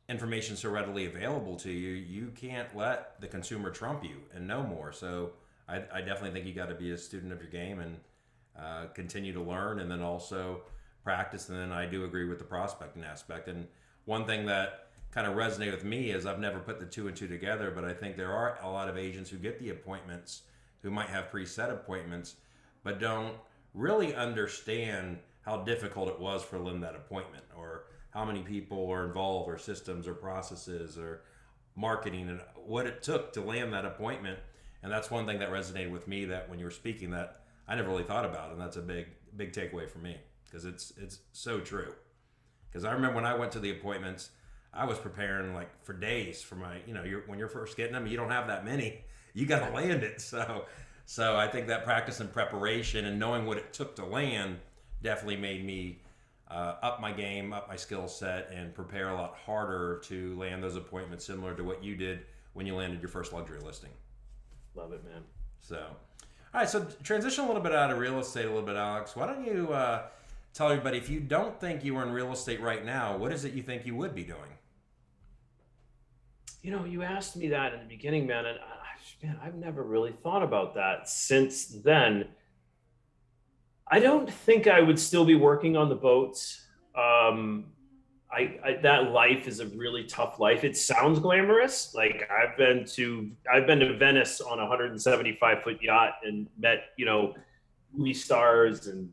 A: information is so readily available to you, you can't let the consumer trump you and know more. So I definitely think you got to be a student of your game and continue to learn, and then also practice. And then I do agree with the prospecting aspect. And one thing that kind of resonated with me is I've never put the 2 and 2 together, but I think there are a lot of agents who get the appointments, who might have preset appointments, but don't really understand how difficult it was for them that appointment, or how many people are involved, or systems or processes or marketing, and what it took to land that appointment. And that's one thing that resonated with me, that when you were speaking, that I never really thought about, and that's a big takeaway for me, because it's so true. Because I remember when I went to the appointments, I was preparing like for days for my, when you're first getting them, you don't have that many, you got to land it. So I think that practice and preparation and knowing what it took to land definitely made me up my game, up my skill set, and prepare a lot harder to land those appointments, similar to what you did when you landed your first luxury listing.
B: Love it, man.
A: So, all right, so transition a little bit out of real estate a little bit, Alex. Why don't you tell everybody, if you don't think you were in real estate right now, what is it you think you would be doing?
B: You asked me that in the beginning, man, and I've never really thought about that since then. I don't think I would still be working on the boats. That life is a really tough life. It sounds glamorous. Like, I've been to Venice on a 175-foot yacht and met, movie stars and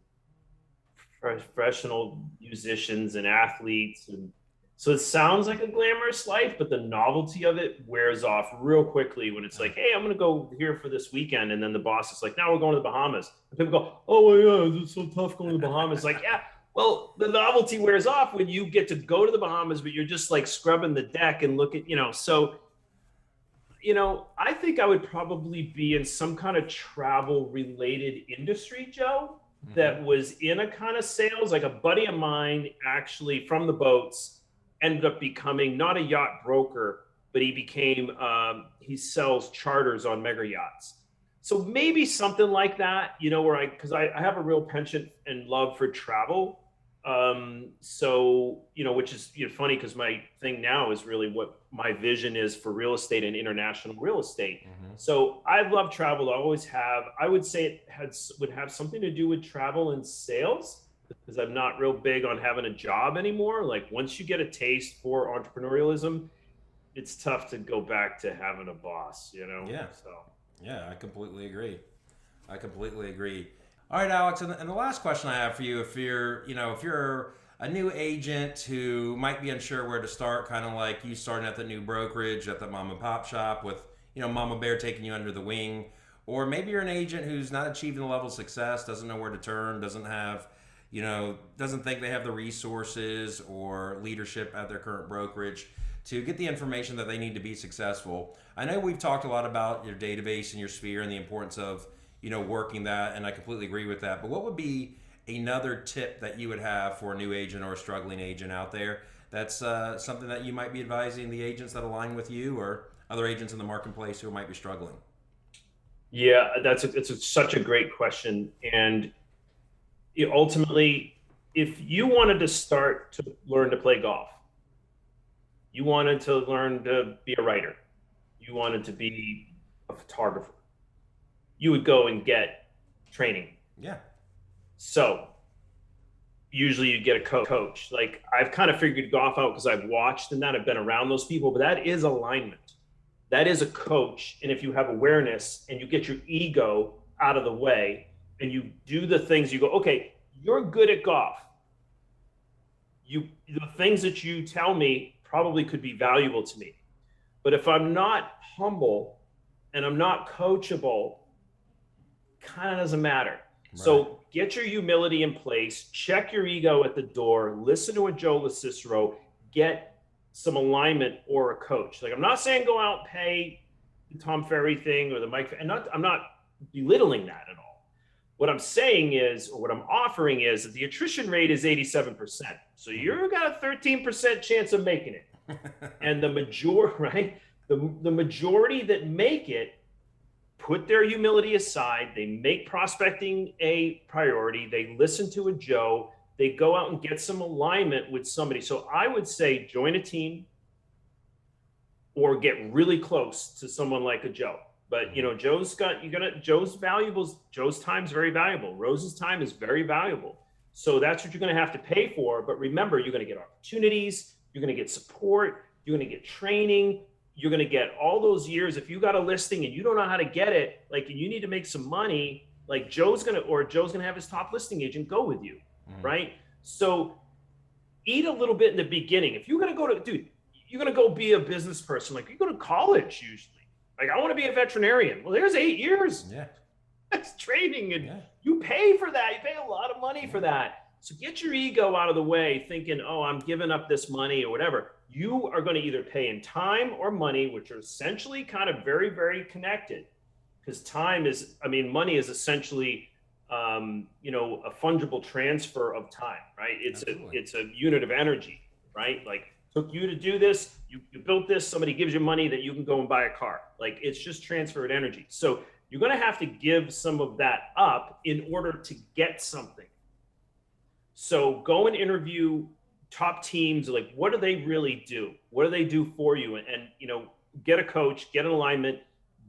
B: professional musicians and athletes. And so it sounds like a glamorous life, but the novelty of it wears off real quickly when it's like, hey, I'm going to go here for this weekend. And then the boss is like, now we're going to the Bahamas. And people go, oh, yeah, it's so tough going to the Bahamas. Like, yeah, well, the novelty wears off when you get to go to the Bahamas, but you're just like scrubbing the deck and look at, so, I think I would probably be in some kind of travel related industry, Joe, that was in a kind of sales. Like, a buddy of mine actually from the boats ended up becoming not a yacht broker, but he became, he sells charters on mega yachts. So maybe something like that, where because I have a real penchant and love for travel. So, which is funny because my thing now is really what my vision is for real estate and international real estate.
A: Mm-hmm.
B: So I've loved travel. I always have. I would say would have something to do with travel and sales because I'm not real big on having a job anymore. Like once you get a taste for entrepreneurialism, it's tough to go back to having a boss.
A: Yeah.
B: So.
A: Yeah, I completely agree. All right, Alex, and the last question I have for you, if you're a new agent who might be unsure where to start, kind of like you starting at the new brokerage at the mom and pop shop with, Mama Bear taking you under the wing, or maybe you're an agent who's not achieving the level of success, doesn't know where to turn, doesn't think they have the resources or leadership at their current brokerage to get the information that they need to be successful. I know we've talked a lot about your database and your sphere and the importance of, working that, and I completely agree with that. But what would be another tip that you would have for a new agent or a struggling agent out there that's something that you might be advising the agents that align with you or other agents in the marketplace who might be struggling?
B: Yeah, it's such a great question. And ultimately, if you wanted to start to learn to play golf, you wanted to learn to be a writer, you wanted to be a photographer, you would go and get training.
A: Yeah.
B: So usually you get a coach. Like I've kind of figured golf out because I've watched and that I've been around those people, but that is alignment. That is a coach. And if you have awareness and you get your ego out of the way and you do the things, you go, okay, you're good at golf. The things that you tell me probably could be valuable to me. But if I'm not humble and I'm not coachable, kind of doesn't matter. Right. So get your humility in place, check your ego at the door, listen to a Joe LoCicero, get some alignment or a coach. Like I'm not saying go out and pay the Tom Ferry thing or the Mike, and I'm not belittling that at all. What I'm saying is, or what I'm offering is that the attrition rate is 87%. So you've got a 13% chance of making it. And the majority that make it put their humility aside. They make prospecting a priority. They listen to a Joe. They go out and get some alignment with somebody. So I would say join a team or get really close to someone like a Joe. But Joe's time's very valuable. Rose's time is very valuable. So that's what you're going to have to pay for. But remember, you're going to get opportunities. You're going to get support. You're going to get training. You're going to get all those years. If you got a listing and you don't know how to get it, and you need to make some money, Joe's going to have his top listing agent go with you. Right? So eat a little bit in the beginning. If you're going to you're going to go be a business person. You go to college usually. I want to be a veterinarian. Well, there's 8 years.
A: Yeah.
B: That's training and you pay for that. You pay a lot of money for that. So get your ego out of the way thinking, oh, I'm giving up this money or whatever. You are going to either pay in time or money, which are essentially kind of very, very connected because money is essentially, a fungible transfer of time, right? It's a unit of energy, right? Took you to do this, you built this, somebody gives you money that you can go and buy a car. It's just transferred energy. So you're going to have to give some of that up in order to get something. So go and interview top teams. What do they really do? What do they do for you? And get a coach, get an alignment.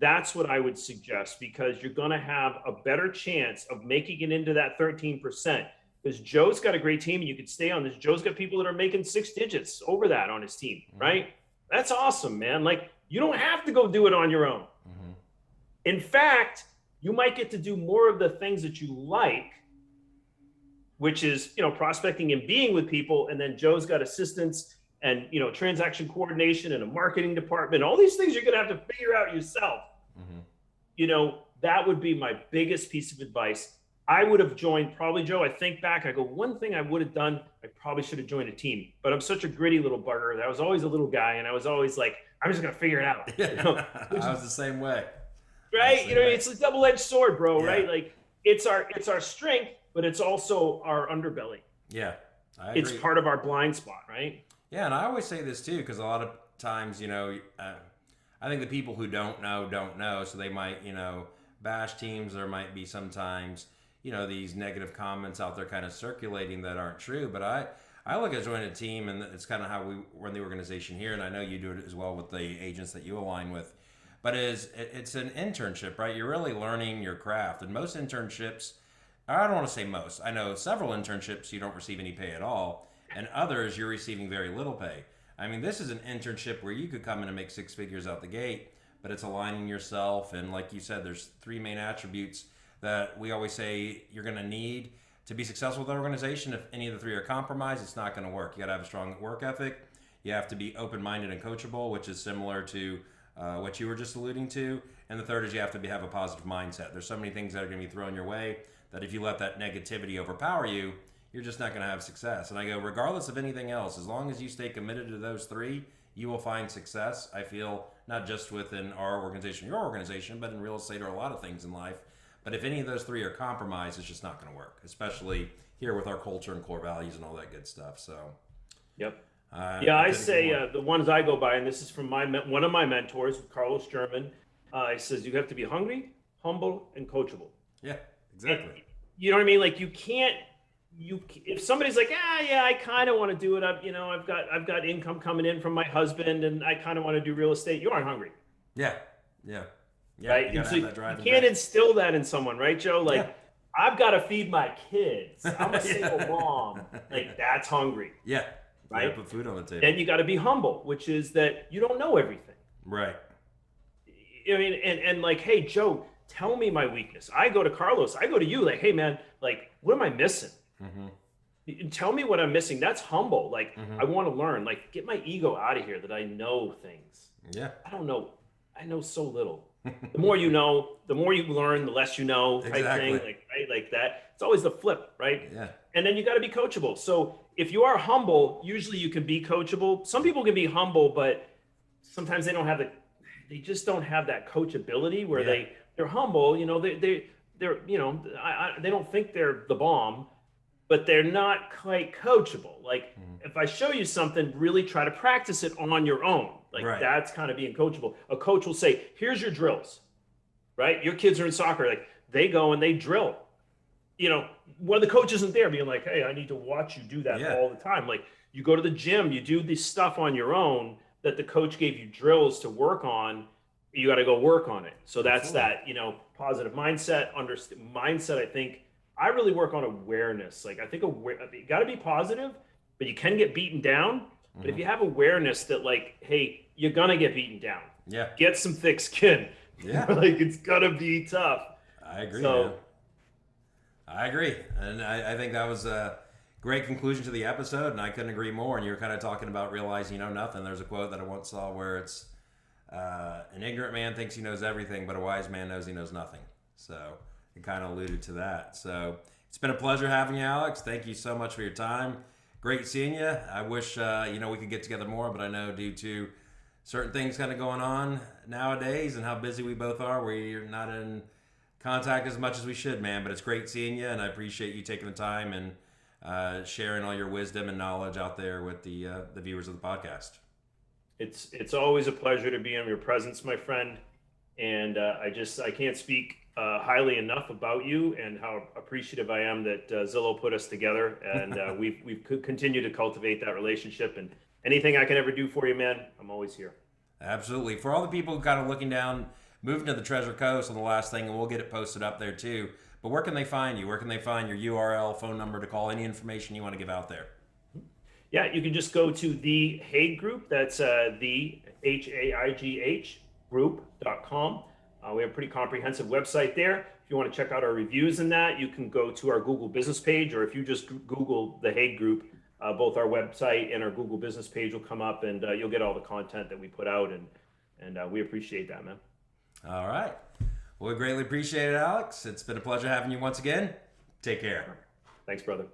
B: That's what I would suggest because you're going to have a better chance of making it into that 13%. Because Joe's got a great team and you could stay on this. Joe's got people that are making 6 digits over that on his team, right? That's awesome, man. You don't have to go do it on your own. Mm-hmm. In fact, you might get to do more of the things that you like, which is, prospecting and being with people. And then Joe's got assistants and, transaction coordination and a marketing department, all these things you're going to have to figure out yourself. Mm-hmm. That would be my biggest piece of advice. I would have joined probably, Joe, I think back, I go, one thing I would have done, I probably should have joined a team, but I'm such a gritty little bugger that I was always a little guy. And I was always like, I'm just going to figure it out.
A: I was the same way.
B: Right. It's a double-edged sword, bro. Yeah. Right. It's our strength, but it's also our underbelly.
A: Yeah. I agree.
B: It's part of our blind spot. Right.
A: Yeah. And I always say this too, because a lot of times, I think the people who don't know. So they might, bash teams. There might be sometimes, these negative comments out there kind of circulating that aren't true. But I look at joining a team, and it's kind of how we run the organization here. And I know you do it as well with the agents that you align with. But it's an internship, right? You're really learning your craft. And most internships, I don't want to say most, I know several internships you don't receive any pay at all, and others you're receiving very little pay. I mean, this is an internship where you could come in and make six figures out the gate, but it's aligning yourself. And like you said, there's three main attributes that we always say you're going to need to be successful with our organization. If any of the three are compromised, it's not going to work. You got to have a strong work ethic. You have to be open-minded and coachable, which is similar to what you were just alluding to. And the third is you have to have a positive mindset. There's so many things that are going to be thrown your way that if you let that negativity overpower you, you're just not going to have success. And I go, regardless of anything else, as long as you stay committed to those three, you will find success. I feel not just within our organization, your organization, but in real estate or a lot of things in life. But if any of those three are compromised, it's just not going to work, especially here with our culture and core values and all that good stuff. So,
B: yep. I say the ones I go by, and this is from one of my mentors, Carlos German. He says you have to be hungry, humble, and coachable.
A: Yeah, exactly.
B: And, you know what I mean? Like if somebody's like, yeah, I kind of want to do it up. I've got income coming in from my husband, and I kind of want to do real estate. You aren't hungry.
A: Yeah.
B: Right. And so you can't instill that in someone, right, Joe? Like, I've got to feed my kids. I'm a single mom. Like, that's hungry.
A: Yeah.
B: Right.
A: You gotta put food on the table.
B: And you got to be humble, which is that you don't know everything.
A: Right.
B: I mean, and like, hey, Joe, tell me my weakness. I go to Carlos. I go to you. Like, hey, man, like, what am I missing? Mm-hmm. Tell me what I'm missing. That's humble. Like, I want to learn. Like, get my ego out of here that I know things.
A: Yeah.
B: I don't know. I know so little. The more you know, the more you learn, the less you know, type thing, like that. It's always the flip, right?
A: Yeah.
B: And then you got to be coachable. So if you are humble, usually you can be coachable. Some people can be humble, but sometimes they just don't have that coachability where they're humble. They're they don't think they're the bomb, but they're not quite coachable. Like if I show you something, really try to practice it on your own. Like that's kind of being coachable. A coach will say, here's your drills, right? Your kids are in soccer. Like they go and they drill, when the coach isn't there being like, hey, I need to watch you do that all the time. Like you go to the gym, you do this stuff on your own that the coach gave you drills to work on. You got to go work on it. So that's that, positive mindset, mindset. I think I really work on awareness. Like I think you got to be positive, but you can get beaten down. But if you have awareness that like, hey, you're going to get beaten down.
A: Yeah.
B: Get some thick skin.
A: Yeah.
B: Like it's going to be tough.
A: I agree, man. I agree. And I think that was a great conclusion to the episode, and I couldn't agree more. And you were kind of talking about realizing you know nothing. There's a quote that I once saw where it's, an ignorant man thinks he knows everything, but a wise man knows he knows nothing. So it kind of alluded to that. So it's been a pleasure having you, Alex. Thank you so much for your time. Great seeing you. I wish, we could get together more, but I know due to certain things kind of going on nowadays and how busy we both are, we're not in contact as much as we should, man. But it's great seeing you, and I appreciate you taking the time and sharing all your wisdom and knowledge out there with the viewers of the podcast.
B: It's always a pleasure to be in your presence, my friend. And I can't speak highly enough about you and how appreciative I am that Zillow put us together, and we've continued to cultivate that relationship. And anything I can ever do for you, man, I'm always here.
A: Absolutely. For all the people who kind of looking down, moving to the Treasure Coast on the last thing, and we'll get it posted up there too. But where can they find you? Where can they find your URL, phone number to call, any information you want to give out there?
B: Yeah, you can just go to the Haigh Group. That's the HAIGH group.com. We have a pretty comprehensive website there. If you want to check out our reviews in that, you can go to our Google business page, or if you just Google the Haigh Group, both our website and our Google business page will come up, and you'll get all the content that we put out, and we appreciate that, man.
A: All right. Well, we greatly appreciate it, Alex. It's been a pleasure having you once again. Take care.
B: Thanks, brother.